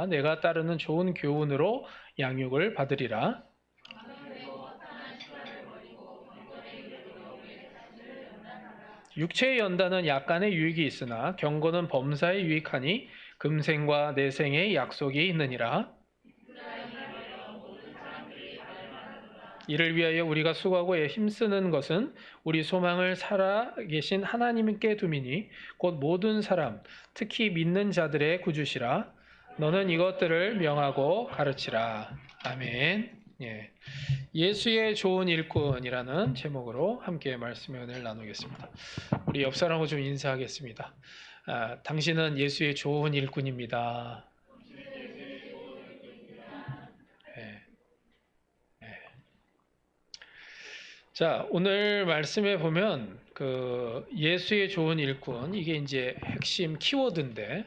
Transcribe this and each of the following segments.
자와 내가 따르는 좋은 교훈으로 양육을 받으리라. 육체의 연단은 약간의 유익이 있으나 경건은 범사에 유익하니 금생과 내생의 약속이 있느니라. 이를 위하여 우리가 수고하고 힘쓰는 것은 우리 소망을 살아계신 하나님께 둠이니 곧 모든 사람 특히 믿는 자들의 구주시라. 너는 이것들을 명하고 가르치라. 아멘. 예. 예수의 좋은 일꾼이라는 제목으로 함께 말씀의 은혜를 나누겠습니다. 우리 옆 사람하고 좀 인사하겠습니다. 당신은 예수의 좋은 일꾼입니다. 자, 오늘 말씀에 보면 그 예수의 좋은 일꾼, 이게 이제 핵심 키워드인데,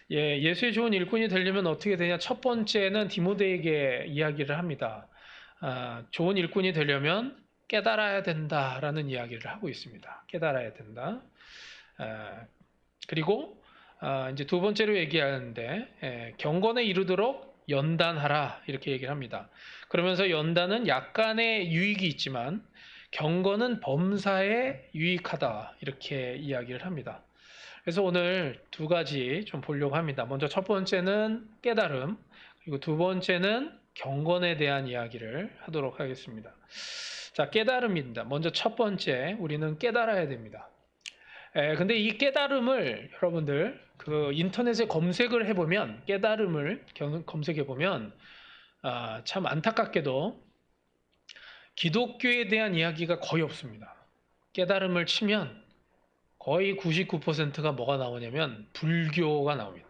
예수의 좋은 일꾼이 되려면 어떻게 되냐? 첫 번째는 디모데에게 이야기를 합니다. 좋은 일꾼이 되려면 깨달아야 된다라는 이야기를 하고 있습니다. 깨달아야 된다. 그리고 이제 두 번째로 얘기하는데, 경건에 이르도록 연단하라 이렇게 얘기를 합니다. 그러면서 연단은 약간의 유익이 있지만 경건은 범사에 유익하다 이렇게 이야기를 합니다. 그래서 오늘 두 가지 좀 보려고 합니다. 먼저 첫 번째는 깨달음, 그리고 두 번째는 경건에 대한 이야기를 하도록 하겠습니다. 자, 깨달음입니다. 먼저 첫 번째, 우리는 깨달아야 됩니다. 근데 이 깨달음을 여러분들 그 인터넷에 검색을 해보면, 깨달음을 검색해보면 참 안타깝게도 기독교에 대한 이야기가 거의 없습니다. 깨달음을 치면 거의 99%가 뭐가 나오냐면 불교가 나옵니다.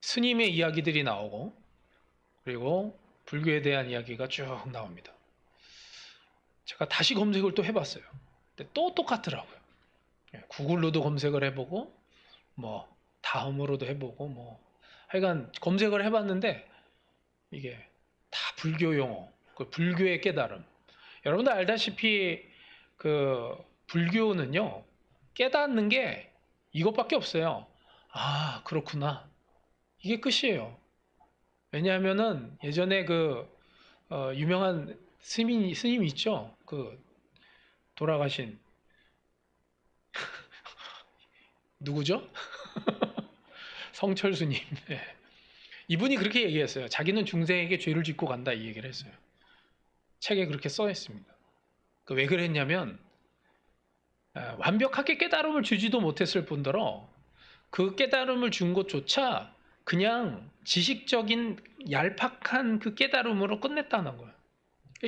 스님의 이야기들이 나오고, 그리고 불교에 대한 이야기가 쭉 나옵니다. 제가 다시 검색을 또 해봤어요. 근데 또 똑같더라고요. 구글로도 검색을 해보고, 뭐 다음으로도 해보고, 뭐 하여간 검색을 해봤는데 이게 다 불교 용어, 그 불교의 깨달음. 여러분들 알다시피 그 불교는요, 깨닫는 게 이것밖에 없어요. 아, 그렇구나. 이게 끝이에요. 왜냐하면은 예전에 그 유명한 스님 있죠? 그 돌아가신 누구죠? 성철스님. 이분이 그렇게 얘기했어요. 자기는 중생에게 죄를 짓고 간다 이 얘기를 했어요. 책에 그렇게 써 있습니다. 왜 그랬냐면 완벽하게 깨달음을 주지도 못했을 뿐더러 그 깨달음을 준 것조차 그냥 지식적인 얄팍한 그 깨달음으로 끝냈다는 거예요.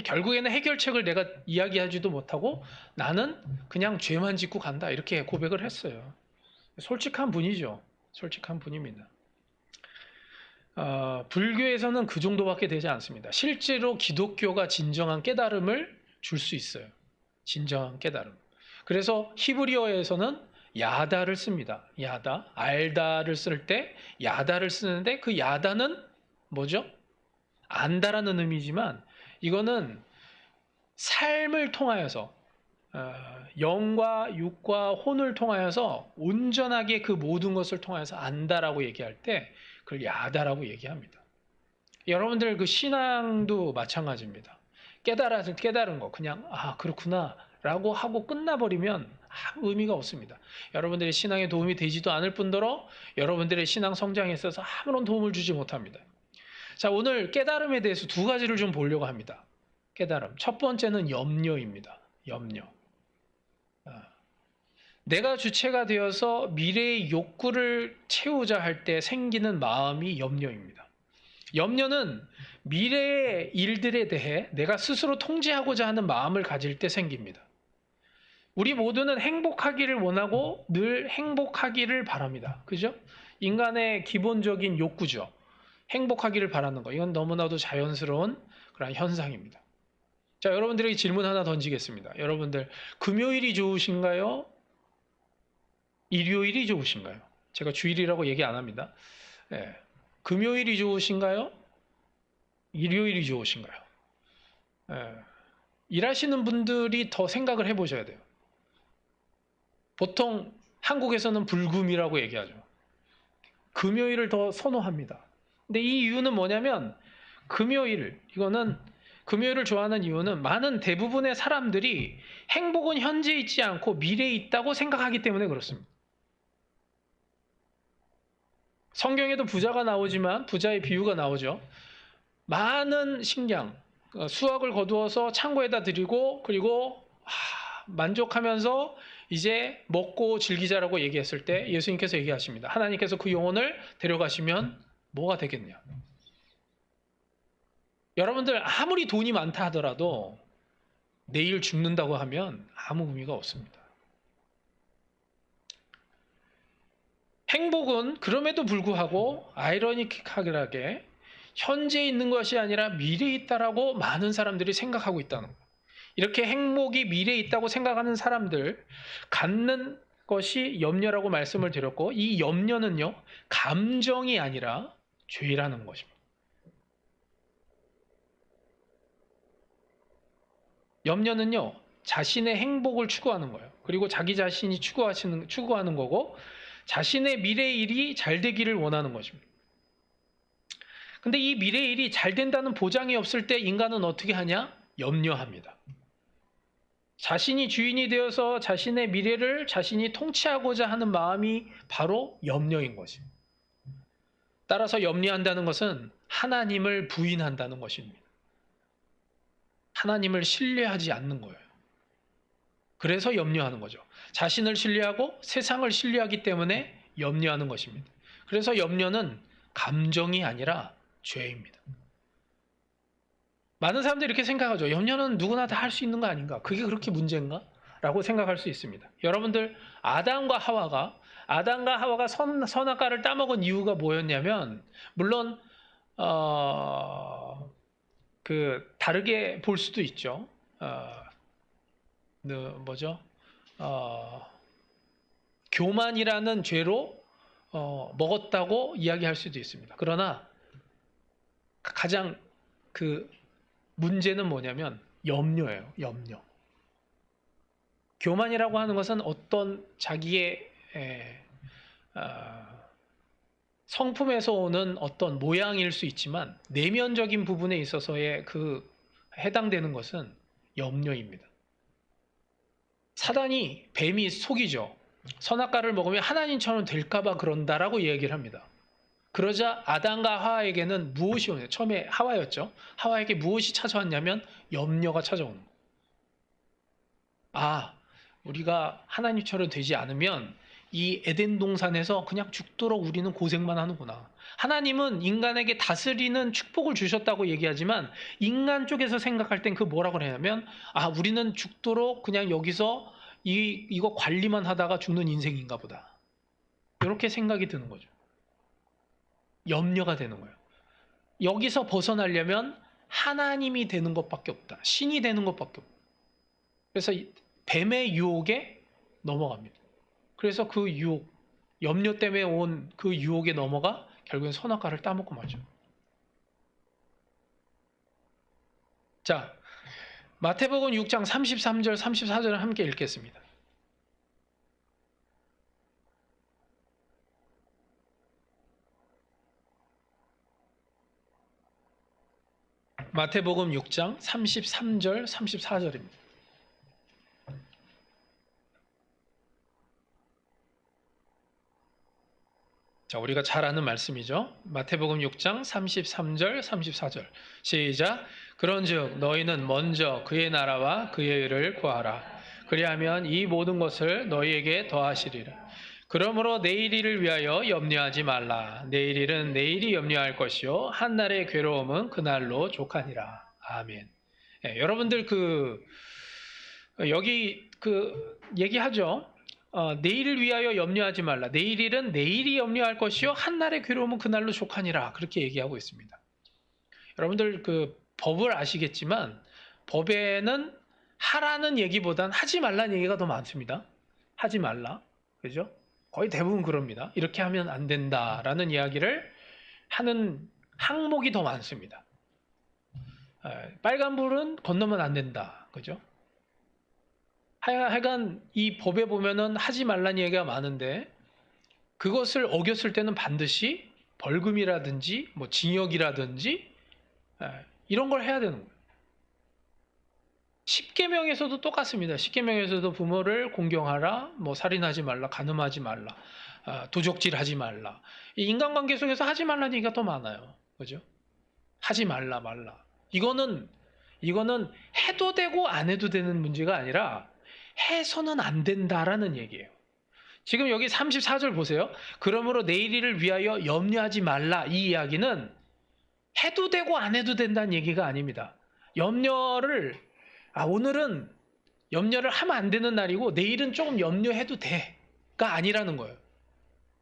결국에는 해결책을 내가 이야기하지도 못하고 나는 그냥 죄만 짓고 간다 이렇게 고백을 했어요. 솔직한 분이죠. 솔직한 분입니다. 불교에서는 그 정도밖에 되지 않습니다. 실제로 기독교가 진정한 깨달음을 줄 수 있어요. 진정한 깨달음. 그래서 히브리어에서는 야다를 씁니다. 야다, 알다를 쓸 때 야다를 쓰는데 그 야다는 뭐죠? 안다라는 의미지만 이거는 삶을 통하여서 영과 육과 혼을 통하여서 온전하게 그 모든 것을 통하여서 안다라고 얘기할 때 그걸 야다라고 얘기합니다. 여러분들 그 신앙도 마찬가지입니다. 깨달은 거 그냥 그렇구나 라고 하고 끝나버리면 아무 의미가 없습니다. 여러분들의 신앙에 도움이 되지도 않을 뿐더러 여러분들의 신앙 성장에 있어서 아무런 도움을 주지 못합니다. 자, 오늘 깨달음에 대해서 두 가지를 좀 보려고 합니다. 깨달음. 첫 번째는 염려입니다. 염려. 내가 주체가 되어서 미래의 욕구를 채우자 할 때 생기는 마음이 염려입니다. 염려는 미래의 일들에 대해 내가 스스로 통제하고자 하는 마음을 가질 때 생깁니다. 우리 모두는 행복하기를 원하고 늘 행복하기를 바랍니다. 그죠? 인간의 기본적인 욕구죠. 행복하기를 바라는 거. 이건 너무나도 자연스러운 그런 현상입니다. 자, 여러분들에게 질문 하나 던지겠습니다. 여러분들 금요일이 좋으신가요? 일요일이 좋으신가요? 제가 주일이라고 얘기 안 합니다. 금요일이 좋으신가요? 일요일이 좋으신가요? 일하시는 분들이 더 생각을 해보셔야 돼요. 보통 한국에서는 불금이라고 얘기하죠. 금요일을 더 선호합니다. 근데 이 이유는 뭐냐면 이거는 금요일을 좋아하는 이유는 많은 대부분의 사람들이 행복은 현재에 있지 않고 미래에 있다고 생각하기 때문에 그렇습니다. 성경에도 부자가 나오지만 부자의 비유가 나오죠. 많은 식량, 수확을 거두어서 창고에다 드리고 그리고 만족하면서 이제 먹고 즐기자라고 얘기했을 때 예수님께서 얘기하십니다. 하나님께서 그 영혼을 데려가시면 뭐가 되겠냐? 여러분들 아무리 돈이 많다 하더라도 내일 죽는다고 하면 아무 의미가 없습니다. 행복은 그럼에도 불구하고 아이러니하게 현재에 있는 것이 아니라 미래에 있다라고 많은 사람들이 생각하고 있다는 거예요. 이렇게 행복이 미래에 있다고 생각하는 사람들 갖는 것이 염려라고 말씀을 드렸고, 이 염려는요 감정이 아니라 죄라는 것입니다. 염려는요 자신의 행복을 추구하는 거예요. 그리고 자기 자신이 추구하는 거고, 자신의 미래의 일이 잘 되기를 원하는 것입니다. 근데 이 미래의 일이 잘 된다는 보장이 없을 때 인간은 어떻게 하냐? 염려합니다. 자신이 주인이 되어서 자신의 미래를 자신이 통치하고자 하는 마음이 바로 염려인 것입니다. 따라서 염려한다는 것은 하나님을 부인한다는 것입니다. 하나님을 신뢰하지 않는 거예요. 그래서 염려하는 거죠. 자신을 신뢰하고 세상을 신뢰하기 때문에 염려하는 것입니다. 그래서 염려는 감정이 아니라 죄입니다. 많은 사람들이 이렇게 생각하죠. 염려는 누구나 다 할 수 있는 거 아닌가? 그게 그렇게 문제인가? 라고 생각할 수 있습니다. 여러분들, 아담과 하와가 선악과를 따먹은 이유가 뭐였냐면, 물론 다르게 볼 수도 있죠. 교만이라는 죄로 먹었다고 이야기할 수도 있습니다. 그러나 가장 문제는 뭐냐면 염려예요. 염려. 교만이라고 하는 것은 어떤 자기의 성품에서 오는 어떤 모양일 수 있지만 내면적인 부분에 있어서의 해당되는 것은 염려입니다. 사단이 뱀이 속이죠. 선악과를 먹으면 하나님처럼 될까봐 그런다라고 얘기를 합니다. 그러자 아담과 하와에게는 무엇이 오냐? 처음에 하와였죠. 하와에게 무엇이 찾아왔냐면 염려가 찾아오는 거예요. 우리가 하나님처럼 되지 않으면 이 에덴 동산에서 그냥 죽도록 우리는 고생만 하는구나. 하나님은 인간에게 다스리는 축복을 주셨다고 얘기하지만 인간 쪽에서 생각할 땐 뭐라고 하냐면 우리는 죽도록 그냥 여기서 이거 관리만 하다가 죽는 인생인가 보다. 이렇게 생각이 드는 거죠. 염려가 되는 거예요. 여기서 벗어나려면 하나님이 되는 것밖에 없다. 신이 되는 것밖에 없다. 그래서 뱀의 유혹에 넘어갑니다. 그래서 그 유혹, 염려 때문에 온 그 유혹에 넘어가 결국엔 선악과를 따먹고 마죠. 자, 마태복음 6장 33절, 34절을 함께 읽겠습니다. 마태복음 6장 33절, 34절입니다. 자, 우리가 잘 아는 말씀이죠. 마태복음 6장 33절, 34절. 시작. 그런즉 너희는 먼저 그의 나라와 그의 의를 구하라. 그리하면 이 모든 것을 너희에게 더하시리라. 그러므로 내일 일을 위하여 염려하지 말라. 내일 일은 내일이 염려할 것이요 한날의 괴로움은 그날로 족하니라. 아멘. 여러분들 여기 얘기하죠. 내일을 위하여 염려하지 말라. 내일 일은 내일이 염려할 것이요 한날의 괴로움은 그날로 족하니라. 그렇게 얘기하고 있습니다. 여러분들 법을 아시겠지만 법에는 하라는 얘기보단 하지 말라는 얘기가 더 많습니다. 하지 말라. 그죠? 거의 대부분 그럽니다. 이렇게 하면 안 된다라는 이야기를 하는 항목이 더 많습니다. 빨간불은 건너면 안 된다. 그죠? 하여간 이 법에 보면은 하지 말라는 얘기가 많은데 그것을 어겼을 때는 반드시 벌금이라든지 뭐 징역이라든지 이런 걸 해야 되는 거예요. 십계명에서도 똑같습니다. 십계명에서도 부모를 공경하라, 뭐 살인하지 말라, 간음하지 말라, 도적질하지 말라. 이 인간관계 속에서 하지 말라는 얘기가 더 많아요. 그죠? 하지 말라. 이거는 해도 되고 안 해도 되는 문제가 아니라 해서는 안 된다라는 얘기예요. 지금 여기 34절 보세요. 그러므로 내일을 위하여 염려하지 말라. 이 이야기는 해도 되고 안 해도 된다는 얘기가 아닙니다. 오늘은 염려를 하면 안 되는 날이고 내일은 조금 염려해도 돼가 아니라는 거예요.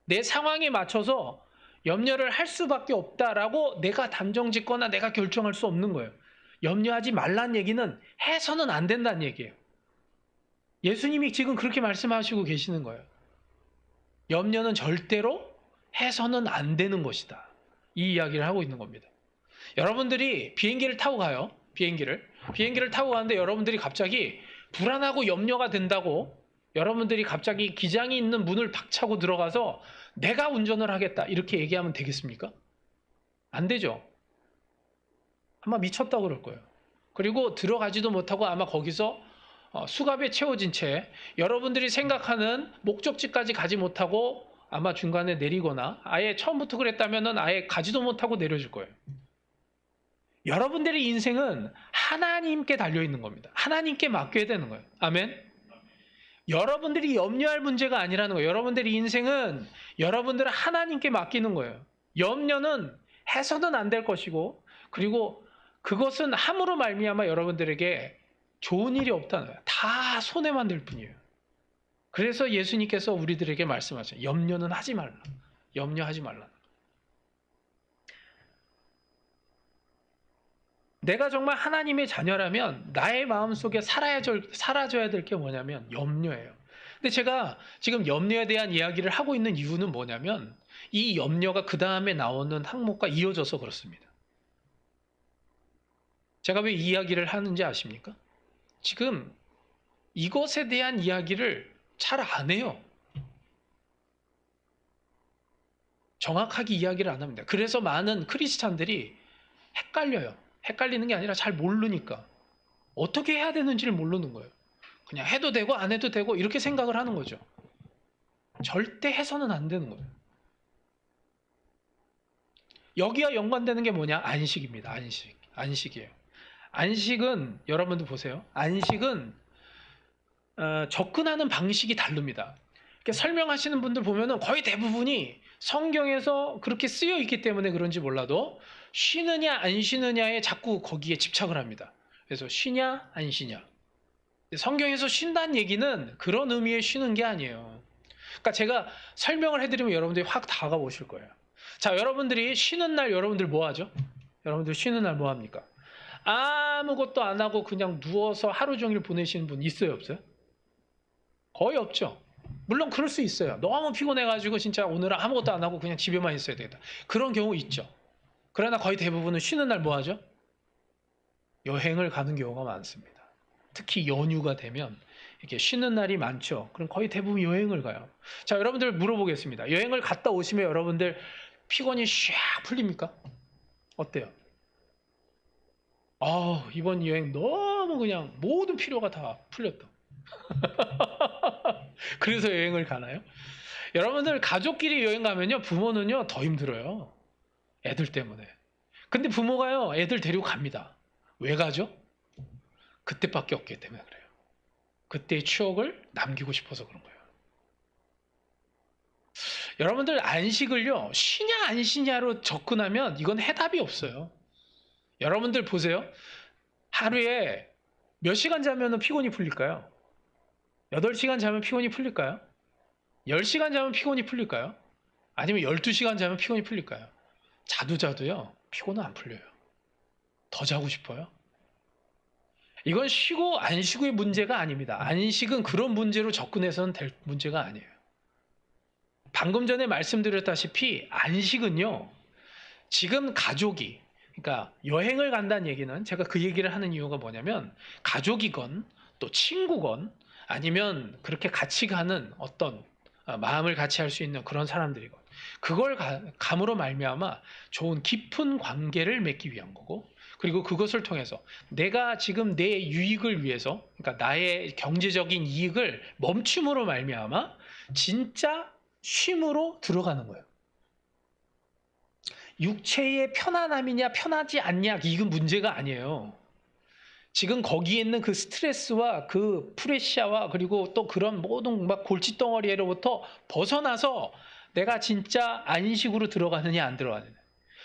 내 상황에 맞춰서 염려를 할 수밖에 없다라고 내가 단정 짓거나 내가 결정할 수 없는 거예요. 염려하지 말라는 얘기는 해서는 안 된다는 얘기예요. 예수님이 지금 그렇게 말씀하시고 계시는 거예요. 염려는 절대로 해서는 안 되는 것이다. 이 이야기를 하고 있는 겁니다. 여러분들이 비행기를 타고 가요. 비행기를 타고 가는데 여러분들이 갑자기 불안하고 염려가 된다고 여러분들이 갑자기 기장이 있는 문을 박차고 들어가서 내가 운전을 하겠다 이렇게 얘기하면 되겠습니까? 안 되죠. 아마 미쳤다고 그럴 거예요. 그리고 들어가지도 못하고 아마 거기서 수갑에 채워진 채 여러분들이 생각하는 목적지까지 가지 못하고 아마 중간에 내리거나 아예 처음부터 그랬다면 아예 가지도 못하고 내려질 거예요. 여러분들의 인생은 하나님께 달려있는 겁니다. 하나님께 맡겨야 되는 거예요. 아멘. 여러분들이 염려할 문제가 아니라는 거예요. 여러분들의 인생은 여러분들은 하나님께 맡기는 거예요. 염려는 해서는 안 될 것이고 그리고 그것은 함으로 말미암아 여러분들에게 좋은 일이 없다는 거예요. 다 손해만 될 뿐이에요. 그래서 예수님께서 우리들에게 말씀하셔요. 염려는 하지 말라. 염려하지 말라. 내가 정말 하나님의 자녀라면 나의 마음속에 사라져야 될 게 뭐냐면 염려예요. 근데 제가 지금 염려에 대한 이야기를 하고 있는 이유는 뭐냐면 이 염려가 그 다음에 나오는 항목과 이어져서 그렇습니다. 제가 왜 이 이야기를 하는지 아십니까? 지금 이것에 대한 이야기를 잘 안 해요. 정확하게 이야기를 안 합니다. 그래서 많은 크리스찬들이 헷갈려요. 헷갈리는 게 아니라 잘 모르니까. 어떻게 해야 되는지를 모르는 거예요. 그냥 해도 되고 안 해도 되고 이렇게 생각을 하는 거죠. 절대 해서는 안 되는 거예요. 여기와 연관되는 게 뭐냐? 안식입니다. 안식이에요. 안식은 여러분들 보세요. 안식은 접근하는 방식이 다릅니다. 이렇게 설명하시는 분들 보면은 거의 대부분이 성경에서 그렇게 쓰여 있기 때문에 그런지 몰라도 쉬느냐 안 쉬느냐에 자꾸 거기에 집착을 합니다. 그래서 쉬냐 안 쉬냐. 성경에서 쉰다는 얘기는 그런 의미의 쉬는 게 아니에요. 그러니까 제가 설명을 해드리면 여러분들이 확 다가오실 거예요. 자, 여러분들이 쉬는 날 여러분들 뭐 하죠? 여러분들 쉬는 날 뭐 합니까? 아무것도 안 하고 그냥 누워서 하루 종일 보내시는 분 있어요, 없어요? 거의 없죠. 물론 그럴 수 있어요. 너무 피곤해가지고 진짜 오늘은 아무것도 안 하고 그냥 집에만 있어야 되겠다. 그런 경우 있죠. 그러나 거의 대부분은 쉬는 날 뭐 하죠? 여행을 가는 경우가 많습니다. 특히 연휴가 되면 이렇게 쉬는 날이 많죠. 그럼 거의 대부분 여행을 가요. 자, 여러분들 물어보겠습니다. 여행을 갔다 오시면 여러분들 피곤이 샥 풀립니까? 어때요? 이번 여행 너무 그냥 모든 피로가 다 풀렸다. 그래서 여행을 가나요? 여러분들 가족끼리 여행 가면요, 부모는요 더 힘들어요. 애들 때문에. 근데 부모가요 애들 데리고 갑니다. 왜 가죠? 그때밖에 없기 때문에 그래요. 그때의 추억을 남기고 싶어서 그런 거예요. 여러분들 안식을요 쉬냐 안 쉬냐로 접근하면 이건 해답이 없어요. 여러분들 보세요. 하루에 몇 시간 자면 피곤이 풀릴까요? 8시간 자면 피곤이 풀릴까요? 10시간 자면 피곤이 풀릴까요? 아니면 12시간 자면 피곤이 풀릴까요? 자도요 피곤은 안 풀려요. 더 자고 싶어요. 이건 쉬고 안 쉬고의 문제가 아닙니다. 안식은 그런 문제로 접근해서는 될 문제가 아니에요. 방금 전에 말씀드렸다시피 안식은요 지금 가족이 그러니까 여행을 간다는 얘기는 제가 그 얘기를 하는 이유가 뭐냐면 가족이건 또 친구건 아니면 그렇게 같이 가는 어떤 마음을 같이 할 수 있는 그런 사람들이고, 그걸 감으로 말미암아 좋은 깊은 관계를 맺기 위한 거고, 그리고 그것을 통해서 내가 지금 내 유익을 위해서, 그러니까 나의 경제적인 이익을 멈춤으로 말미암아 진짜 쉼으로 들어가는 거예요. 육체의 편안함이냐 편하지 않냐, 이건 문제가 아니에요. 지금 거기에 있는 그 스트레스와 그 프레시아와 그리고 또 그런 모든 막 골칫덩어리로부터 벗어나서 내가 진짜 안식으로 들어가느냐 안 들어가느냐.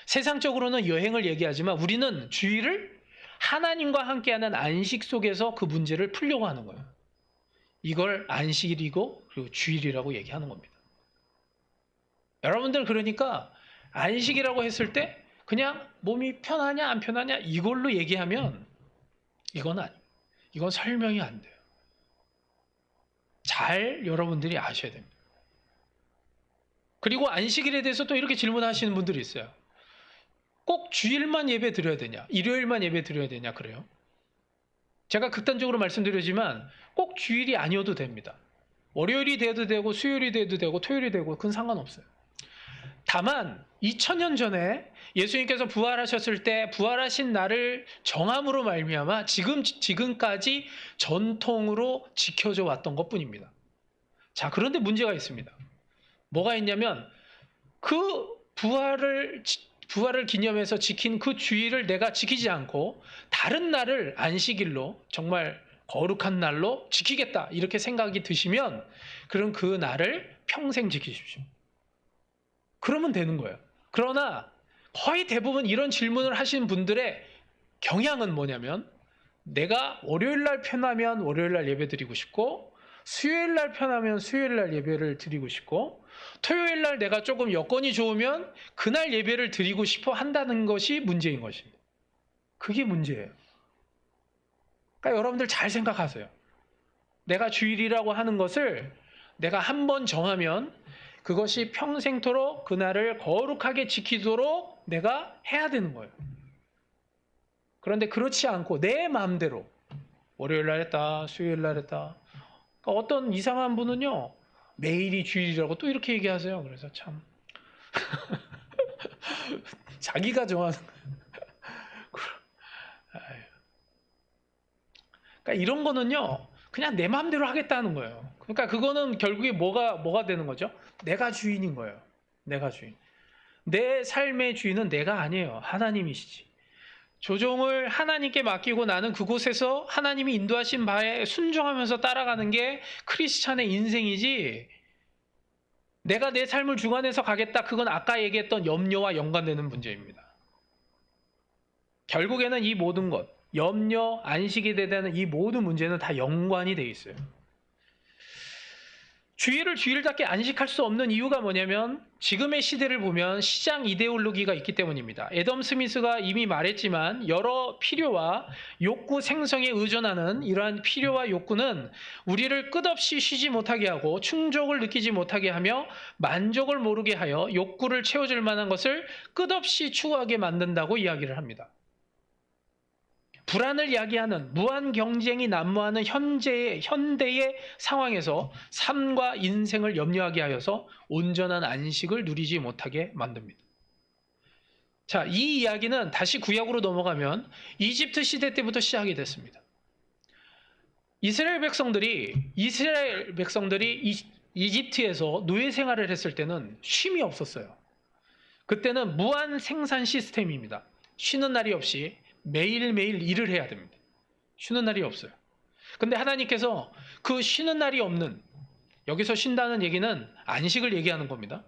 세상적으로는 여행을 얘기하지만 우리는 주의를 하나님과 함께하는 안식 속에서 그 문제를 풀려고 하는 거예요. 이걸 안식일이고 그리고 주일이라고 얘기하는 겁니다. 여러분들 그러니까 안식이라고 했을 때 그냥 몸이 편하냐 안 편하냐 이걸로 얘기하면 이건 아니에요. 이건 설명이 안 돼요. 잘 여러분들이 아셔야 됩니다. 그리고 안식일에 대해서 또 이렇게 질문하시는 분들이 있어요. 꼭 주일만 예배 드려야 되냐? 일요일만 예배 드려야 되냐? 그래요? 제가 극단적으로 말씀드리지만 꼭 주일이 아니어도 됩니다. 월요일이 돼도 되고 수요일이 돼도 되고 토요일이 되고 그건 상관없어요. 다만 2000년 전에 예수님께서 부활하셨을 때 부활하신 날을 정함으로 말미암아 지금까지 전통으로 지켜져 왔던 것뿐입니다. 자, 그런데 문제가 있습니다. 뭐가 있냐면 그 부활을 기념해서 지킨 그 주일을 내가 지키지 않고 다른 날을 안식일로 정말 거룩한 날로 지키겠다 이렇게 생각이 드시면 그럼 그 날을 평생 지키십시오. 그러면 되는 거예요. 그러나 거의 대부분 이런 질문을 하시는 분들의 경향은 뭐냐면 내가 월요일 날 편하면 월요일 날 예배 드리고 싶고 수요일 날 편하면 수요일 날 예배를 드리고 싶고 토요일 날 내가 조금 여건이 좋으면 그날 예배를 드리고 싶어 한다는 것이 문제인 것입니다. 그게 문제예요. 그러니까 여러분들 잘 생각하세요. 내가 주일이라고 하는 것을 내가 한번 정하면 그것이 평생토록 그날을 거룩하게 지키도록 내가 해야 되는 거예요. 그런데 그렇지 않고 내 마음대로 월요일 날 했다, 수요일 날 했다. 그러니까 어떤 이상한 분은요, 매일이 주일이라고 또 이렇게 얘기하세요. 그래서 참 자기가 정하는 그러니까 이런 거는요, 그냥 내 마음대로 하겠다는 거예요. 그러니까 그거는 결국에 뭐가 되는 거죠? 내가 주인인 거예요. 내가 주인. 내 삶의 주인은 내가 아니에요. 하나님이시지. 조종을 하나님께 맡기고 나는 그곳에서 하나님이 인도하신 바에 순종하면서 따라가는 게 크리스찬의 인생이지, 내가 내 삶을 주관해서 가겠다, 그건 아까 얘기했던 염려와 연관되는 문제입니다. 결국에는 이 모든 것, 염려, 안식에 대한 이 모든 문제는 다 연관이 되어 있어요. 주일을 주일답게 안식할 수 없는 이유가 뭐냐면 지금의 시대를 보면 시장 이데올로기가 있기 때문입니다. 애덤 스미스가 이미 말했지만 여러 필요와 욕구 생성에 의존하는 이러한 필요와 욕구는 우리를 끝없이 쉬지 못하게 하고 충족을 느끼지 못하게 하며 만족을 모르게 하여 욕구를 채워줄 만한 것을 끝없이 추구하게 만든다고 이야기를 합니다. 불안을 야기하는 무한 경쟁이 난무하는 현대의 상황에서 삶과 인생을 염려하게 하여서 온전한 안식을 누리지 못하게 만듭니다. 자, 이 이야기는 다시 구약으로 넘어가면 이집트 시대 때부터 시작이 됐습니다. 이스라엘 백성들이 이집트에서 노예 생활을 했을 때는 쉼이 없었어요. 그때는 무한 생산 시스템입니다. 쉬는 날이 없이 매일매일 일을 해야 됩니다. 쉬는 날이 없어요. 근데 하나님께서 그 쉬는 날이 없는, 여기서 쉰다는 얘기는 안식을 얘기하는 겁니다.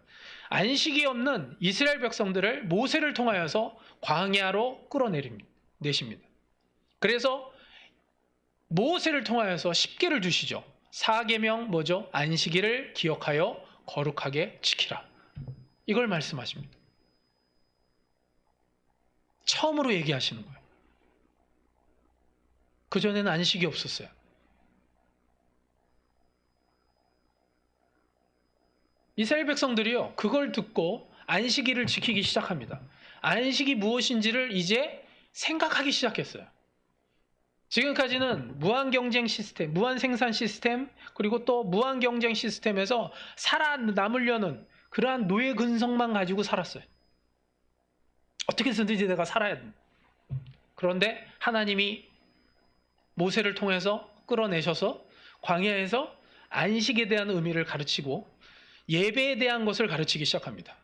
안식이 없는 이스라엘 백성들을 모세를 통하여서 광야로 끌어내십니다. 그래서 모세를 통하여서 10계를 주시죠. 4계명 뭐죠? 안식일을 기억하여 거룩하게 지키라. 이걸 말씀하십니다. 처음으로 얘기하시는 거예요. 그전에는 안식이 없었어요. 이스라엘 백성들이요, 그걸 듣고 안식일을 지키기 시작합니다. 안식이 무엇인지를 이제 생각하기 시작했어요. 지금까지는 무한 경쟁 시스템, 무한 생산 시스템, 그리고 또 무한 경쟁 시스템에서 살아남으려는 그러한 노예 근성만 가지고 살았어요. 어떻게 해서든지 내가 살아야 돼. 그런데 하나님이 모세를 통해서 끌어내셔서 광야에서 안식에 대한 의미를 가르치고 예배에 대한 것을 가르치기 시작합니다.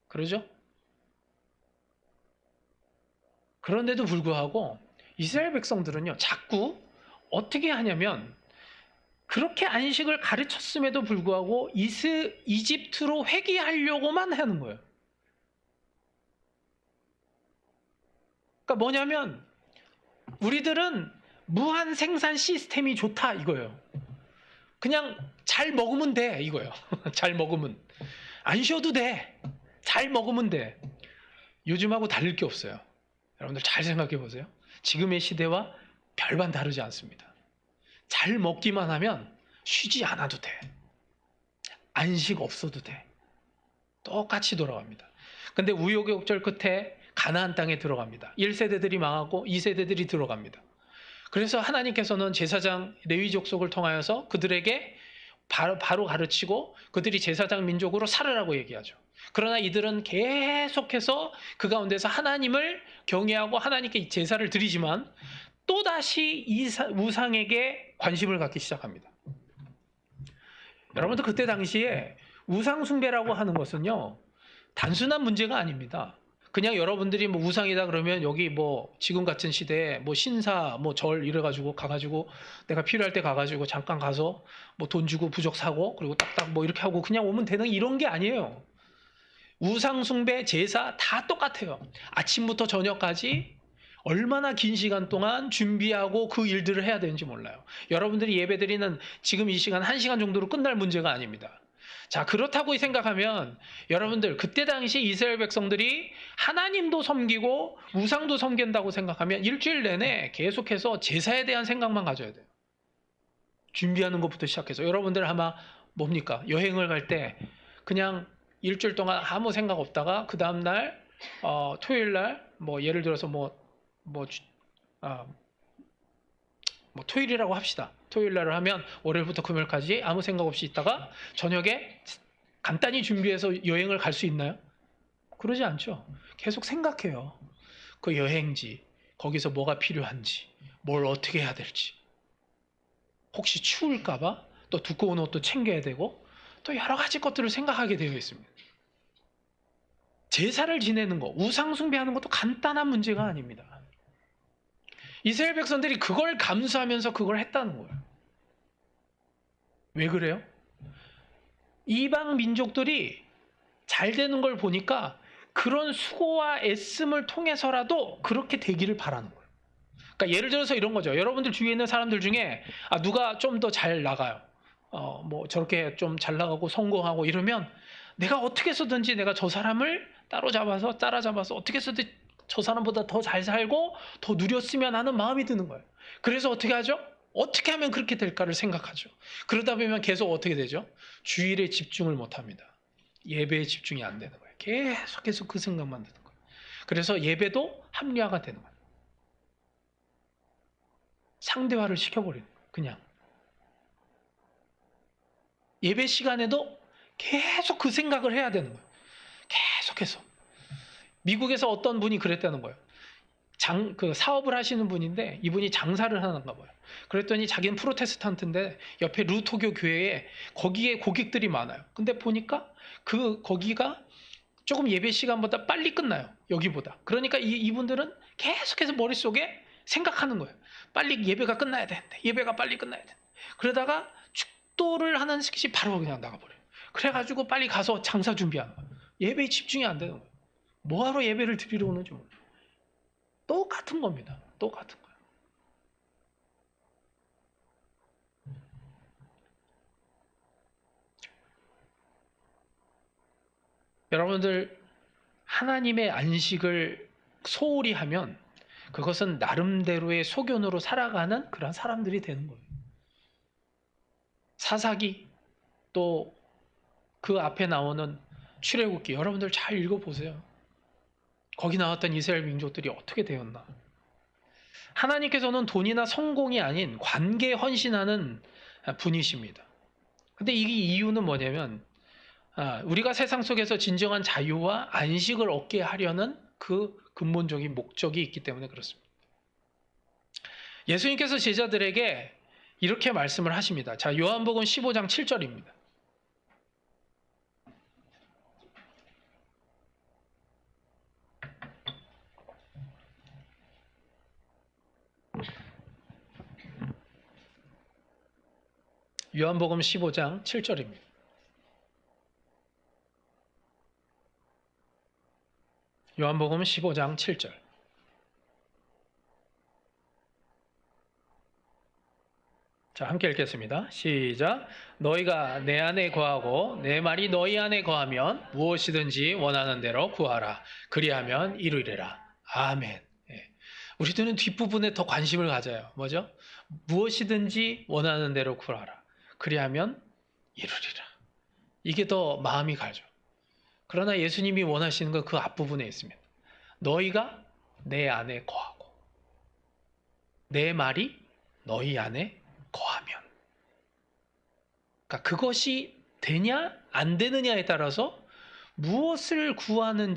그러죠? 그런데도 불구하고 이스라엘 백성들은요, 자꾸 어떻게 하냐면 그렇게 안식을 가르쳤음에도 불구하고 이집트로 회귀하려고만 하는 거예요. 그러니까 뭐냐면 우리들은 무한 생산 시스템이 좋다 이거예요. 그냥 잘 먹으면 돼 이거예요. 잘 먹으면 안 쉬어도 돼. 잘 먹으면 돼. 요즘하고 다를 게 없어요. 여러분들 잘 생각해 보세요. 지금의 시대와 별반 다르지 않습니다. 잘 먹기만 하면 쉬지 않아도 돼. 안식 없어도 돼. 똑같이 돌아갑니다. 근데 우여곡절 끝에 가나안 땅에 들어갑니다. 1세대들이 망하고 2세대들이 들어갑니다. 그래서 하나님께서는 제사장 레위 족속을 통하여서 그들에게 바로 가르치고 그들이 제사장 민족으로 살으라고 얘기하죠. 그러나 이들은 계속해서 그 가운데서 하나님을 경외하고 하나님께 제사를 드리지만 또다시 이 우상에게 관심을 갖기 시작합니다. 여러분들 그때 당시에 우상 숭배라고 하는 것은요, 단순한 문제가 아닙니다. 그냥 여러분들이 뭐 우상이다 그러면 여기 뭐 지금 같은 시대에 뭐 신사 뭐 절 이래가지고 가가지고 내가 필요할 때 가가지고 잠깐 가서 뭐 돈 주고 부적 사고 그리고 딱딱 뭐 이렇게 하고 그냥 오면 되는 이런 게 아니에요. 우상 숭배 제사 다 똑같아요. 아침부터 저녁까지 얼마나 긴 시간 동안 준비하고 그 일들을 해야 되는지 몰라요. 여러분들이 예배드리는 지금 이 시간 1시간 정도로 끝날 문제가 아닙니다. 자, 그렇다고 생각하면 여러분들 그때 당시 이스라엘 백성들이 하나님도 섬기고 우상도 섬긴다고 생각하면 일주일 내내 계속해서 제사에 대한 생각만 가져야 돼요. 준비하는 것부터 시작해서 여러분들 아마 뭡니까? 여행을 갈 때 그냥 일주일 동안 아무 생각 없다가 그 다음날 토요일 날 뭐 예를 들어서 토요일이라고 합시다. 토요일 날을 하면 월요일부터 금요일까지 아무 생각 없이 있다가 저녁에 간단히 준비해서 여행을 갈 수 있나요? 그러지 않죠. 계속 생각해요. 그 여행지, 거기서 뭐가 필요한지, 뭘 어떻게 해야 될지. 혹시 추울까봐 또 두꺼운 옷도 챙겨야 되고 또 여러 가지 것들을 생각하게 되어 있습니다. 제사를 지내는 거, 우상 숭배하는 것도 간단한 문제가 아닙니다. 이스라엘 백성들이 그걸 감수하면서 그걸 했다는 거예요. 왜 그래요? 이방 민족들이 잘 되는 걸 보니까 그런 수고와 애씀을 통해서라도 그렇게 되기를 바라는 거예요. 그러니까 예를 들어서 이런 거죠. 여러분들 주위에 있는 사람들 중에 누가 좀 더 잘 나가요. 뭐 저렇게 좀 잘 나가고 성공하고 이러면 내가 어떻게 해서든지 내가 저 사람을 따라잡아서 어떻게 해서든 저 사람보다 더 잘 살고 더 누렸으면 하는 마음이 드는 거예요. 그래서 어떻게 하죠? 어떻게 하면 그렇게 될까를 생각하죠. 그러다 보면 계속 어떻게 되죠? 주일에 집중을 못합니다. 예배에 집중이 안 되는 거예요. 계속해서 그 생각만 드는 거예요. 그래서 예배도 합리화가 되는 거예요. 상대화를 시켜버리는 거예요. 그냥 예배 시간에도 계속 그 생각을 해야 되는 거예요. 계속해서. 미국에서 어떤 분이 그랬다는 거예요. 그 사업을 하시는 분인데 이분이 장사를 하는가 봐요. 그랬더니 자기는 프로테스탄트인데 옆에 루터교 교회에 거기에 고객들이 많아요. 근데 보니까 거기가 조금 예배 시간보다 빨리 끝나요. 여기보다. 그러니까 이분들은 계속해서 머릿속에 생각하는 거예요. 빨리 예배가 끝나야 되는데 예배가 빨리 끝나야 되는데 그러다가 축도를 하는 스kit이 바로 그냥 나가버려요. 그래가지고 빨리 가서 장사 준비하는 거예요. 예배에 집중이 안 되는 거예요. 뭐하러 예배를 드리러 오는지 모르겠어요. 똑같은 겁니다. 똑같은 거예요. 여러분들 하나님의 안식을 소홀히 하면 그것은 나름대로의 소견으로 살아가는 그런 사람들이 되는 거예요. 사사기 또 그 앞에 나오는 출애굽기 여러분들 잘 읽어보세요. 거기 나왔던 이스라엘 민족들이 어떻게 되었나. 하나님께서는 돈이나 성공이 아닌 관계에 헌신하는 분이십니다. 근데 이 이유는 뭐냐면 우리가 세상 속에서 진정한 자유와 안식을 얻게 하려는 그 근본적인 목적이 있기 때문에 그렇습니다. 예수님께서 제자들에게 이렇게 말씀을 하십니다. 자, 요한복음 15장 7절입니다. 요한복음 15장 7절입니다. 요한복음 15장 7절. 자, 함께 읽겠습니다. 시작. 너희가 내 안에 거하고 내 말이 너희 안에 거하면 무엇이든지 원하는 대로 구하라. 그리하면 이루리라. 아멘. 예. 우리들은 뒷부분에 더 관심을 가져요. 뭐죠? 무엇이든지 원하는 대로 구하라. 그리하면 이루리라. 이게 더 마음이 가죠. 그러나 예수님이 원하시는 건 그 앞부분에 있습니다. 너희가 내 안에 거하고 내 말이 너희 안에 거하면. 그러니까 그것이 되냐 안 되느냐에 따라서 무엇을 구하는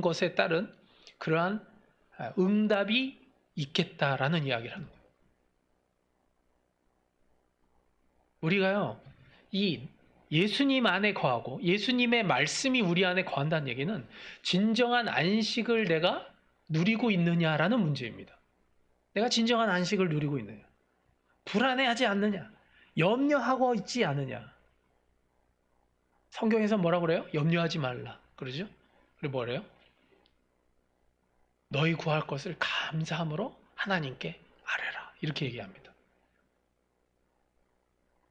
것에 따른 그러한 응답이 있겠다라는 이야기를 하는 거예요. 우리가요, 이 예수님 안에 거하고 예수님의 말씀이 우리 안에 거한다는 얘기는 진정한 안식을 내가 누리고 있느냐라는 문제입니다. 내가 진정한 안식을 누리고 있느냐, 불안해하지 않느냐, 염려하고 있지 않느냐. 성경에서 뭐라고 그래요? 염려하지 말라. 그러죠? 그리고 뭐래요? 너희 구할 것을 감사함으로 하나님께 아뢰라. 이렇게 얘기합니다.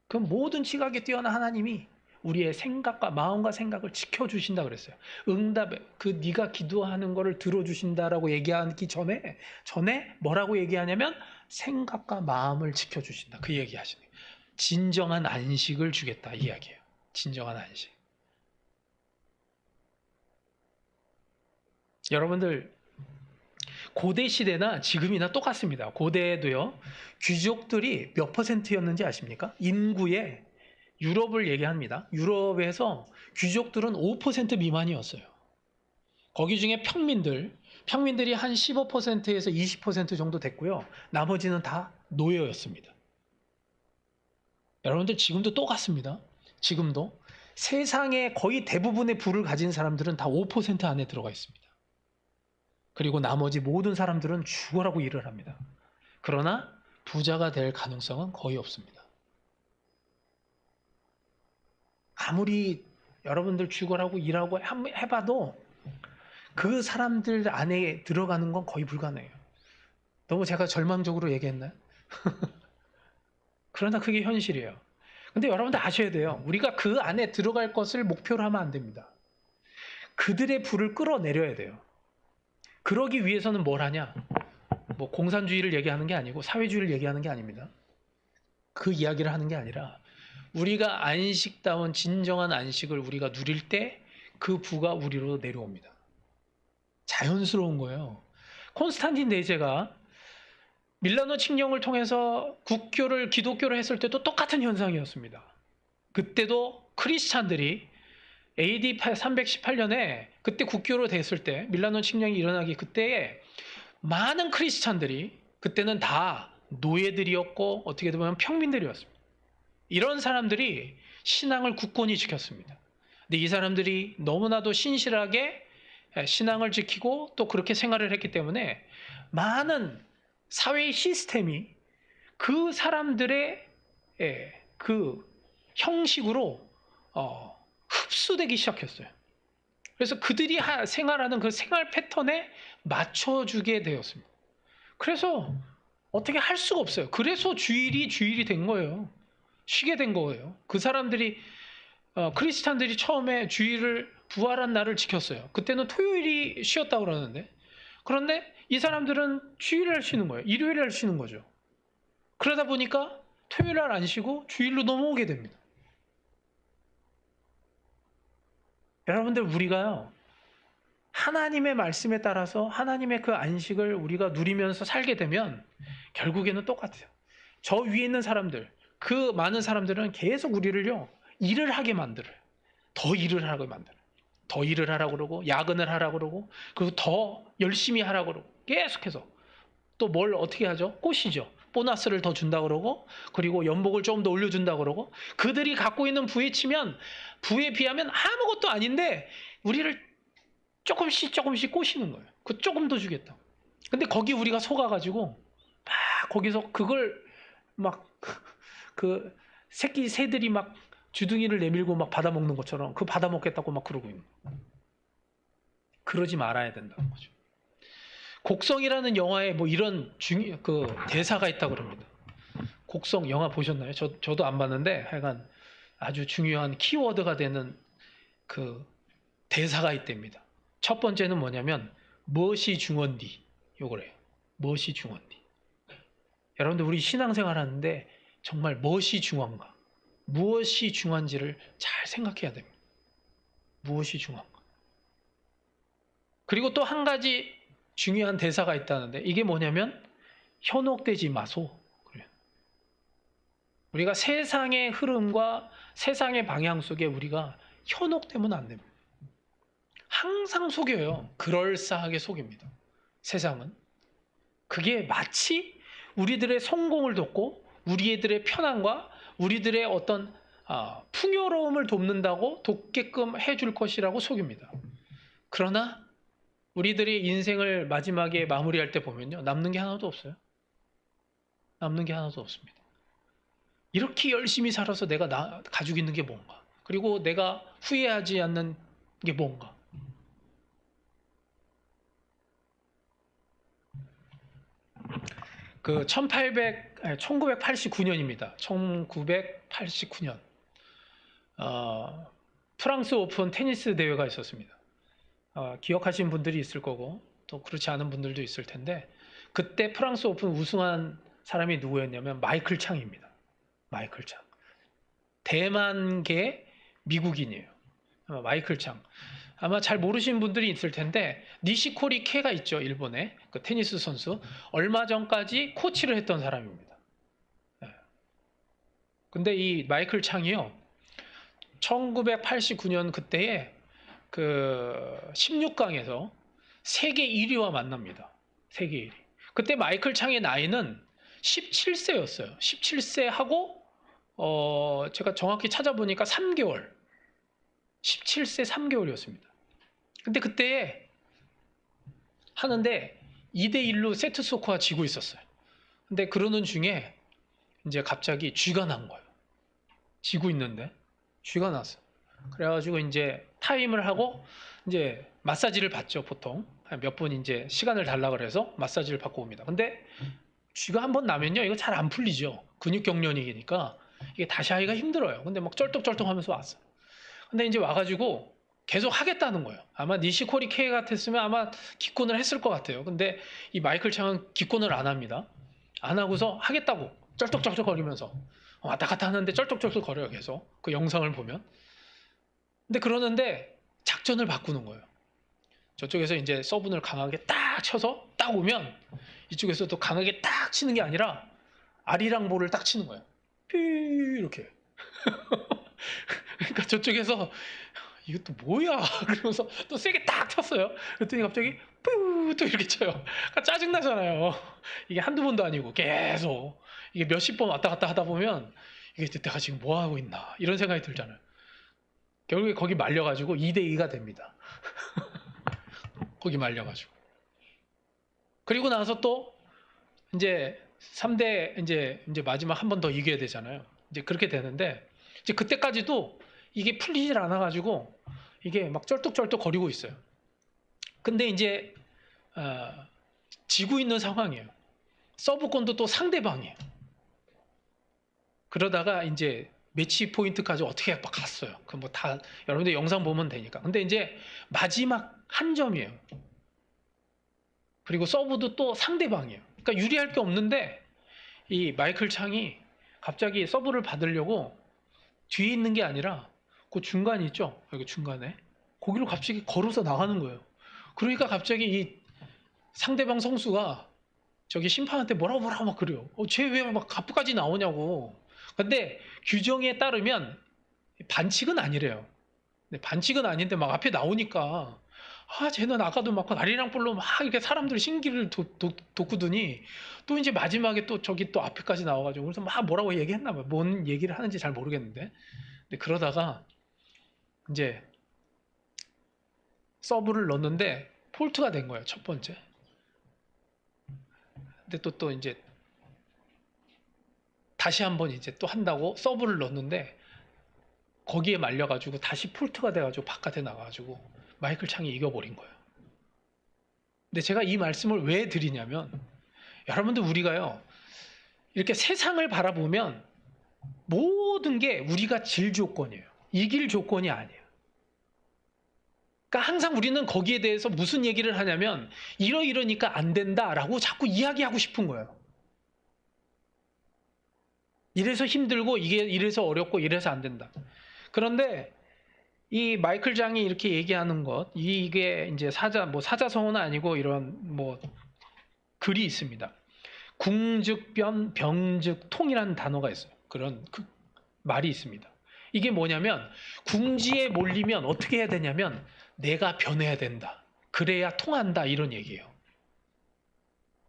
그 모든 지각에 뛰어난 하나님이 우리의 생각과 마음과 생각을 지켜주신다 그랬어요. 응답에 네가 기도하는 거를 들어주신다라고 얘기하기 전에 뭐라고 얘기하냐면 생각과 마음을 지켜주신다. 그 얘기하시는 거예요. 진정한 안식을 주겠다 이 이야기예요. 진정한 안식. 여러분들 고대 시대나 지금이나 똑같습니다. 고대에도요, 귀족들이 몇 %였는지 아십니까? 인구의 유럽을 얘기합니다. 유럽에서 귀족들은 5% 미만이었어요. 거기 중에 평민들이 한 15%에서 20% 정도 됐고요. 나머지는 다 노예였습니다. 여러분들 지금도 똑같습니다. 지금도 세상의 거의 대부분의 부를 가진 사람들은 다 5% 안에 들어가 있습니다. 그리고 나머지 모든 사람들은 죽어라고 일을 합니다. 그러나 부자가 될 가능성은 거의 없습니다. 아무리 여러분들 죽어라고 일하고 해봐도 그 사람들 안에 들어가는 건 거의 불가능해요. 너무 제가 절망적으로 얘기했나요? 그러나 그게 현실이에요. 근데 여러분들 아셔야 돼요. 우리가 그 안에 들어갈 것을 목표로 하면 안 됩니다. 그들의 불을 끌어내려야 돼요. 그러기 위해서는 뭘 하냐? 뭐 공산주의를 얘기하는 게 아니고 사회주의를 얘기하는 게 아닙니다. 그 이야기를 하는 게 아니라 우리가 안식다운 진정한 안식을 우리가 누릴 때 그 부가 우리로 내려옵니다. 자연스러운 거예요. 콘스탄틴 대제가 밀라노 칙령을 통해서 기독교를 했을 때도 똑같은 현상이었습니다. 그때도 크리스찬들이 AD 318년에 그때 국교로 됐을 때 밀라노 칙령이 일어나기 그때에 많은 크리스찬들이 그때는 다 노예들이었고 어떻게 보면 평민들이었습니다. 이런 사람들이 신앙을 굳건히 지켰습니다. 근데 이 사람들이 너무나도 신실하게 신앙을 지키고 또 그렇게 생활을 했기 때문에 많은 사회의 시스템이 그 사람들의 그 형식으로 흡수되기 시작했어요. 그래서 그들이 생활하는 그 생활 패턴에 맞춰주게 되었습니다. 그래서 어떻게 할 수가 없어요. 그래서 주일이 된 거예요. 쉬게 된 거예요. 그 사람들이 크리스찬들이 처음에 주일을 부활한 날을 지켰어요. 그때는 토요일이 쉬었다고 그러는데 그런데 이 사람들은 주일을 쉬는 거예요. 일요일을 쉬는 거죠. 그러다 보니까 토요일 날 안 쉬고 주일로 넘어오게 됩니다. 여러분들 우리가요 하나님의 말씀에 따라서 하나님의 그 안식을 우리가 누리면서 살게 되면 결국에는 똑같아요. 저 위에 있는 사람들, 그 많은 사람들은 계속 우리를요, 일을 하게 만들어요. 더 일을 하게 만들어요. 더 일을 하라고 그러고, 야근을 하라고 그러고, 그리고 더 열심히 하라고 그러고, 계속해서. 또 뭘 어떻게 하죠? 꼬시죠. 보너스를 더 준다고 그러고, 그리고 연봉을 조금 더 올려준다고 그러고, 그들이 갖고 있는 부에 치면, 부에 비하면 아무것도 아닌데, 우리를 조금씩 꼬시는 거예요. 그 조금 더 주겠다. 근데 거기 우리가 속아가지고, 막 거기서 그걸 막, 그 새들이 막 주둥이를 내밀고 막 받아먹는 것처럼 그 받아먹겠다고 막 그러고 있는 거예요. 그러지 말아야 된다는 거죠. 곡성이라는 영화에 뭐 이런 그 대사가 있다고 그럽니다. 곡성 영화 보셨나요? 저도 안 봤는데 하여간 아주 중요한 키워드가 되는 그 대사가 있답니다. 첫 번째는 뭐냐면 무엇이 중헌디 요거래요. 무엇이 중헌디. 여러분들 우리 신앙생활 하는데 정말 무엇이 중요한가? 무엇이 중요한지를 잘 생각해야 됩니다. 무엇이 중요한가? 그리고 또 한 가지 중요한 대사가 있다는데 이게 뭐냐면 현혹되지 마소. 그래요. 우리가 세상의 흐름과 세상의 방향 속에 우리가 현혹되면 안 됩니다. 항상 속여요. 그럴싸하게 속입니다. 세상은. 그게 마치 우리들의 성공을 돕고 우리들의 편안과 우리들의 어떤 풍요로움을 돕게끔 해줄 것이라고 속입니다. 그러나 우리들의 인생을 마지막에 마무리할 때 보면요. 남는 게 하나도 없어요. 남는 게 하나도 없습니다. 이렇게 열심히 살아서 내가 가지고 있는 게 뭔가. 그리고 내가 후회하지 않는 게 뭔가. 그 1989년입니다. 1989년. 프랑스 오픈 테니스 대회가 있었습니다. 기억하시는 분들이 있을 거고 또 그렇지 않은 분들도 있을 텐데 그때 프랑스 오픈 우승한 사람이 누구였냐면 마이클 창입니다. 마이클 창. 대만계 미국인이에요. 마이클 창. 아마 잘 모르시는 분들이 있을 텐데 니시코리 케가 있죠. 일본의 그 테니스 선수. 얼마 전까지 코치를 했던 사람입니다. 근데 이 마이클 창이요. 1989년 그때에 그 16강에서 세계 1위와 만납니다. 세계 1위. 그때 마이클 창의 나이는 17세였어요. 17세 하고 제가 정확히 찾아보니까 3개월. 17세 3개월이었습니다. 근데 그때 하는데 2대1로 세트 스코어 지고 있었어요. 근데 그러는 중에 이제 갑자기 쥐가 난 거예요. 지고 있는데 쥐가 났어요. 그래가지고 이제 타임을 하고 이제 마사지를 받죠. 보통 몇 분 이제 시간을 달라 그래서 마사지를 받고 옵니다. 근데 쥐가 한번 나면요 이거 잘 안 풀리죠. 근육 경련이니까 이게 다시 하기가 힘들어요. 근데 막 쩔뚝쩔뚝하면서 왔어요. 근데 이제 와가지고 계속 하겠다는 거예요. 아마 니시코리 K 같았으면 아마 기권을 했을 것 같아요. 근데 이 마이클 창은 기권을 안 합니다. 안 하고서 하겠다고 쩔뚝쩔뚝 거리면서 왔다 갔다 하는데 쩔뚝쩔뚝 거려요. 계속 그 영상을 보면. 근데 그러는데 작전을 바꾸는 거예요. 저쪽에서 이제 서브를 강하게 딱 쳐서 딱 오면 이쪽에서 또 강하게 딱 치는 게 아니라 아리랑 볼을 딱 치는 거예요. 삐 이렇게. 그러니까 저쪽에서 이것도 뭐야? 그러면서 또 세게 딱 쳤어요. 그랬더니 갑자기 뿌또 이렇게 쳐요. 그러니까 짜증나잖아요. 이게 한두 번도 아니고 계속 이게 몇십 번 왔다 갔다 하다 보면 이게 내가 지금 뭐 하고 있나 이런 생각이 들잖아요. 결국에 거기 말려가지고 2대2가 됩니다. 거기 말려가지고. 그리고 나서 또 이제 3대 이제 마지막 한 번 더 이겨야 되잖아요. 이제 그렇게 되는데 이제 그때까지도 이게 풀리질 않아가지고 이게 막 쩔뚝쩔뚝 거리고 있어요. 근데 이제 지고 있는 상황이에요. 서브권도 또 상대방이에요. 그러다가 이제 매치 포인트까지 어떻게 막 갔어요. 그 뭐 다 여러분들 영상 보면 되니까. 근데 이제 마지막 한 점이에요. 그리고 서브도 또 상대방이에요. 그러니까 유리할 게 없는데 이 마이클 창이 갑자기 서브를 받으려고 뒤에 있는 게 아니라 그 중간이 있죠. 여기 중간에 거기로 갑자기 걸어서 나가는 거예요. 그러니까 갑자기 이 상대방 성수가 저기 심판한테 뭐라고 막 그래요. 쟤 왜 막 갑부까지 나오냐고. 근데 규정에 따르면 반칙은 아니래요. 근데 반칙은 아닌데 막 앞에 나오니까 쟤는 아까도 막 아리랑 뿔로 막 이렇게 사람들 신기를 돋구더니 또 이제 마지막에 또 저기 또 앞에까지 나와가지고 그래서 막 뭐라고 얘기했나 봐요. 뭔 얘기를 하는지 잘 모르겠는데. 근데 그러다가 이제 서브를 넣었는데 폴트가 된 거예요. 첫 번째. 근데 또 이제 다시 한번 이제 또 한다고 서브를 넣었는데 거기에 말려가지고 다시 폴트가 돼가지고 바깥에 나가가지고 마이클 창이 이겨버린 거예요. 근데 제가 이 말씀을 왜 드리냐면 여러분들 우리가요 이렇게 세상을 바라보면 모든 게 우리가 질 조건이에요. 이길 조건이 아니에요. 그러니까 항상 우리는 거기에 대해서 무슨 얘기를 하냐면 이러니까 안 된다라고 자꾸 이야기하고 싶은 거예요. 이래서 힘들고 이래서 어렵고 이래서 안 된다. 그런데 이 마이클 장이 이렇게 얘기하는 것, 이게 이제 사자성어는 아니고 이런 글이 있습니다. 궁즉변, 병즉통이라는 단어가 있어요. 그런 말이 있습니다. 이게 뭐냐면 궁지에 몰리면 어떻게 해야 되냐면 내가 변해야 된다. 그래야 통한다 이런 얘기예요.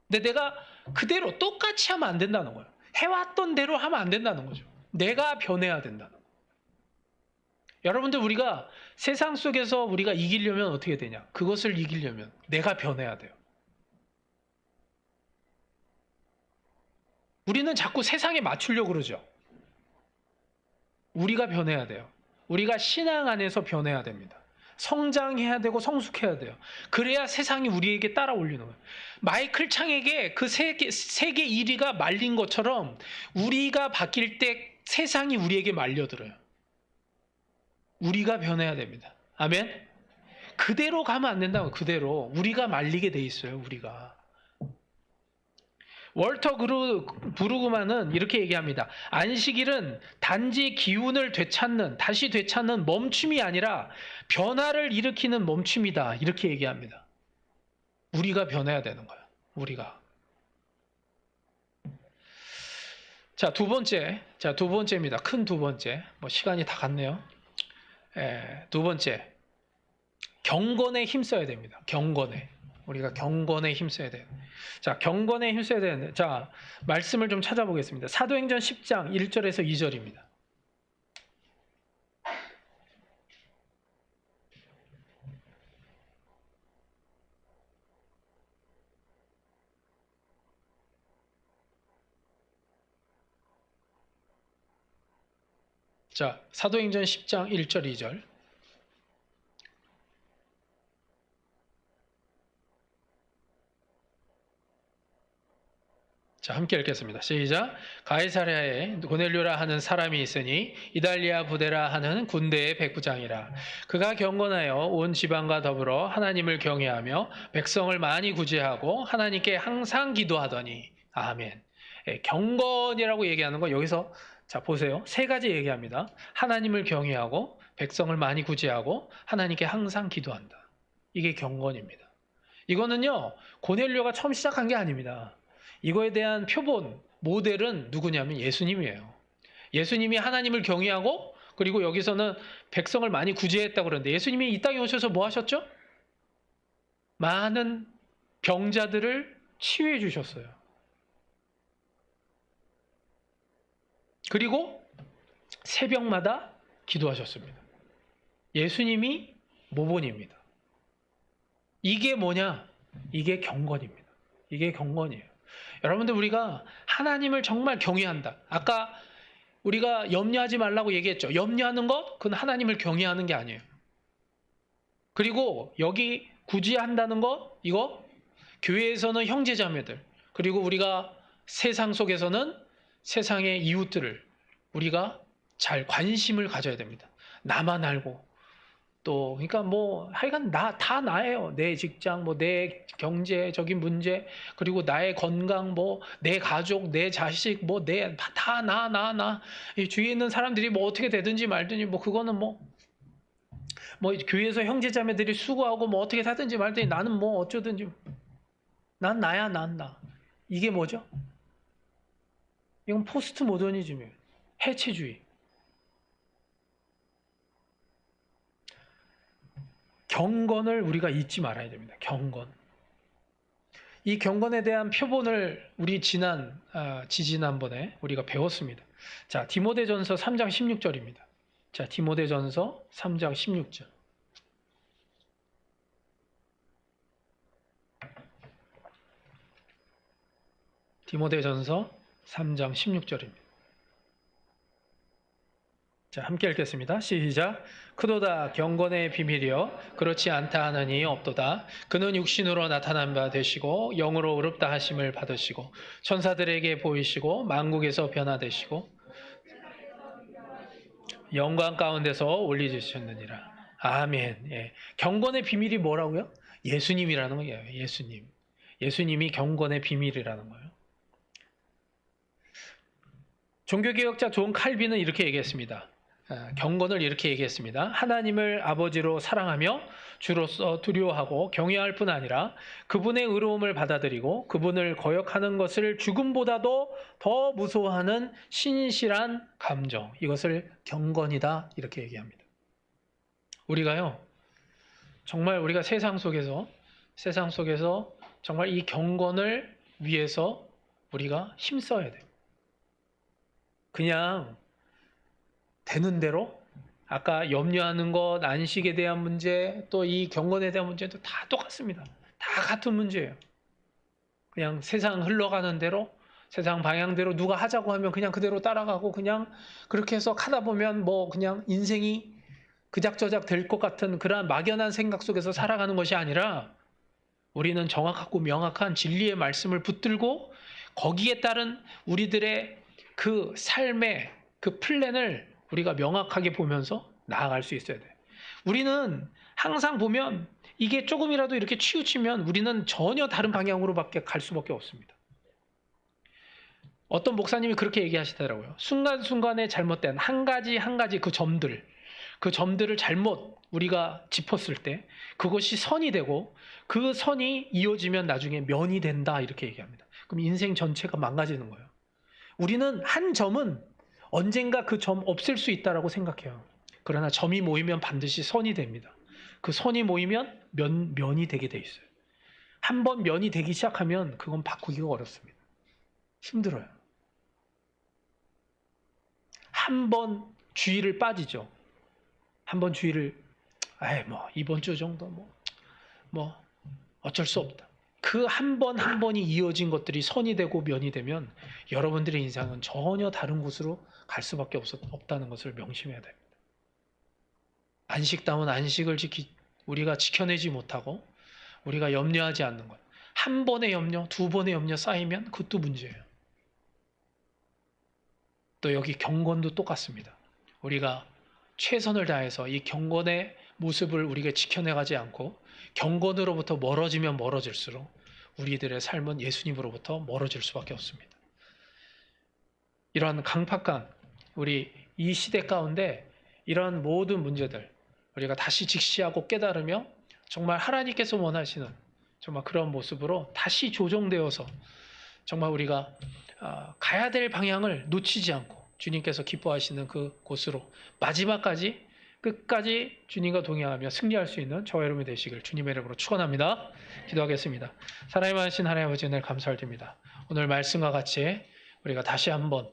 근데 내가 그대로 똑같이 하면 안 된다는 거예요. 해왔던 대로 하면 안 된다는 거죠. 내가 변해야 된다는 거예요. 여러분들 우리가 세상 속에서 우리가 이기려면 어떻게 되냐? 그것을 이기려면 내가 변해야 돼요. 우리는 자꾸 세상에 맞추려고 그러죠. 우리가 변해야 돼요. 우리가 신앙 안에서 변해야 됩니다. 성장해야 되고 성숙해야 돼요. 그래야 세상이 우리에게 따라올리는 거예요. 마이클 창에게 그 세계 1위가 말린 것처럼 우리가 바뀔 때 세상이 우리에게 말려들어요. 우리가 변해야 됩니다. 아멘? 그대로 가면 안 된다고. 그대로 우리가 말리게 돼 있어요. 우리가. 월터 브루그만은 이렇게 얘기합니다. 안식일은 단지 기운을 다시 되찾는 멈춤이 아니라 변화를 일으키는 멈춤이다. 이렇게 얘기합니다. 우리가 변해야 되는 거예요. 우리가. 자, 두 번째입니다. 큰 두 번째. 시간이 다 갔네요. 두 번째. 경건에 힘써야 됩니다. 경건에. 우리가 경건에 힘써야 돼요. 자, 경건에 힘써야 되는데, 자, 말씀을 좀 찾아보겠습니다. 사도행전 10장 1절에서 2절입니다. 자, 사도행전 10장 1절 2절. 자, 함께 읽겠습니다. 시작. 가이사랴에 고넬료라 하는 사람이 있으니 이달리아 부데라 하는 군대의 백부장이라. 그가 경건하여 온 지방과 더불어 하나님을 경외하며 백성을 많이 구제하고 하나님께 항상 기도하더니. 아멘. 경건이라고 얘기하는 거 여기서 자 보세요. 세 가지 얘기합니다. 하나님을 경외하고 백성을 많이 구제하고 하나님께 항상 기도한다. 이게 경건입니다. 이거는요 고넬료가 처음 시작한 게 아닙니다. 이거에 대한 표본, 모델은 누구냐면 예수님이에요. 예수님이 하나님을 경외하고 그리고 여기서는 백성을 많이 구제했다고 그러는데 예수님이 이 땅에 오셔서 뭐 하셨죠? 많은 병자들을 치유해 주셨어요. 그리고 새벽마다 기도하셨습니다. 예수님이 모본입니다. 이게 뭐냐? 이게 경건입니다. 이게 경건이에요. 여러분들 우리가 하나님을 정말 경외한다. 아까 우리가 염려하지 말라고 얘기했죠. 염려하는 것 그건 하나님을 경외하는 게 아니에요. 그리고 여기 구제한다는 것 이거 교회에서는 형제자매들 그리고 우리가 세상 속에서는 세상의 이웃들을 우리가 잘 관심을 가져야 됩니다. 나만 알고 또 그러니까 하여간 다 나예요. 내 직장, 내 경제적인 문제, 그리고 나의 건강, 내 가족, 내 자식, 다 나. 이 주위에 있는 사람들이 어떻게 되든지 말든지 그거는 뭐 교회에서 형제자매들이 수고하고 뭐 어떻게 사든지 말든지 나는 뭐 어쩌든지 난 나야 난 나. 이게 뭐죠? 이건 포스트 모더니즘이에요. 해체주의. 경건을 우리가 잊지 말아야 됩니다. 경건. 이 경건에 대한 표본을 우리 지지난번에 우리가 배웠습니다. 자, 디모데전서 3장 16절입니다. 자, 디모데전서 3장 16절. 디모데전서 3장 16절입니다. 자, 함께 읽겠습니다. 시작. 크도다 경건의 비밀이여 그렇지 않다 하느니 없도다. 그는 육신으로 나타난 바 되시고 영으로 의롭다 하심을 받으시고 천사들에게 보이시고 만국에서 변화되시고 영광 가운데서 올리주셨느니라. 아멘. 예. 경건의 비밀이 뭐라고요? 예수님이라는 거예요. 예수님. 예수님이 경건의 비밀이라는 거예요. 종교개혁자 존 칼빈은 이렇게 얘기했습니다. 경건을 이렇게 얘기했습니다. 하나님을 아버지로 사랑하며 주로서 두려워하고 경외할 뿐 아니라 그분의 의로움을 받아들이고 그분을 거역하는 것을 죽음보다도 더 무서워하는 신실한 감정. 이것을 경건이다 이렇게 얘기합니다. 우리가요. 정말 우리가 세상 속에서 정말 이 경건을 위해서 우리가 힘써야 돼요. 그냥 되는 대로 아까 염려하는 것, 안식에 대한 문제, 또 이 경건에 대한 문제도 다 똑같습니다. 다 같은 문제예요. 그냥 세상 흘러가는 대로, 세상 방향대로 누가 하자고 하면 그냥 그대로 따라가고 그냥 그렇게 해서 하다 보면 뭐 그냥 인생이 그작저작 될 것 같은 그러한 막연한 생각 속에서 살아가는 것이 아니라 우리는 정확하고 명확한 진리의 말씀을 붙들고 거기에 따른 우리들의 그 삶의 그 플랜을 우리가 명확하게 보면서 나아갈 수 있어야 돼요. 우리는 항상 보면 이게 조금이라도 이렇게 치우치면 우리는 전혀 다른 방향으로밖에 갈 수밖에 없습니다. 어떤 목사님이 그렇게 얘기하시더라고요. 순간순간에 잘못된 한 가지 그 점들을 잘못 우리가 짚었을 때 그것이 선이 되고 그 선이 이어지면 나중에 면이 된다 이렇게 얘기합니다. 그럼 인생 전체가 망가지는 거예요. 우리는 한 점은 언젠가 그 점 없앨 수 있다라고 생각해요. 그러나 점이 모이면 반드시 선이 됩니다. 그 선이 모이면 면이 되게 돼 있어요. 한번 면이 되기 시작하면 그건 바꾸기가 어렵습니다. 힘들어요. 한 번 주의를 빠지죠. 한 번 주의를 이번 주 정도 뭐 어쩔 수 없다. 그 한 번이 이어진 것들이 선이 되고 면이 되면 여러분들의 인생은 전혀 다른 곳으로 갈 수밖에 없다는 것을 명심해야 됩니다. 안식다운 안식을 우리가 지켜내지 못하고 우리가 염려하지 않는 것. 한 번의 염려, 두 번의 염려 쌓이면 그것도 문제예요. 또 여기 경건도 똑같습니다. 우리가 최선을 다해서 이 경건의 모습을 우리가 지켜내가지 않고 경건으로부터 멀어지면 멀어질수록 우리들의 삶은 예수님으로부터 멀어질 수밖에 없습니다. 이러한 강팍한 우리 이 시대 가운데 이러한 모든 문제들 우리가 다시 직시하고 깨달으며 정말 하나님께서 원하시는 정말 그런 모습으로 다시 조정되어서 정말 우리가 가야 될 방향을 놓치지 않고 주님께서 기뻐하시는 그 곳으로 마지막까지 끝까지 주님과 동행하며 승리할 수 있는 저와 여러분이 되시길 주님의 이름으로 축원합니다. 기도하겠습니다. 사랑이 많으신 하나님 아버지 은혜를 감사드립니다. 오늘 말씀과 같이 우리가 다시 한번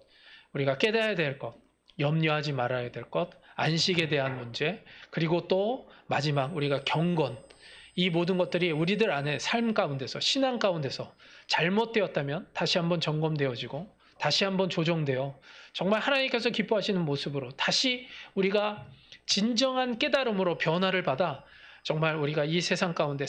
우리가 깨달아야 될 것, 염려하지 말아야 될 것, 안식에 대한 문제, 그리고 또 마지막 우리가 경건, 이 모든 것들이 우리들 안에 삶 가운데서 신앙 가운데서 잘못되었다면 다시 한번 점검되어지고 다시 한번 조정되어 정말 하나님께서 기뻐하시는 모습으로 다시 우리가 진정한 깨달음으로 변화를 받아 정말 우리가 이 세상 가운데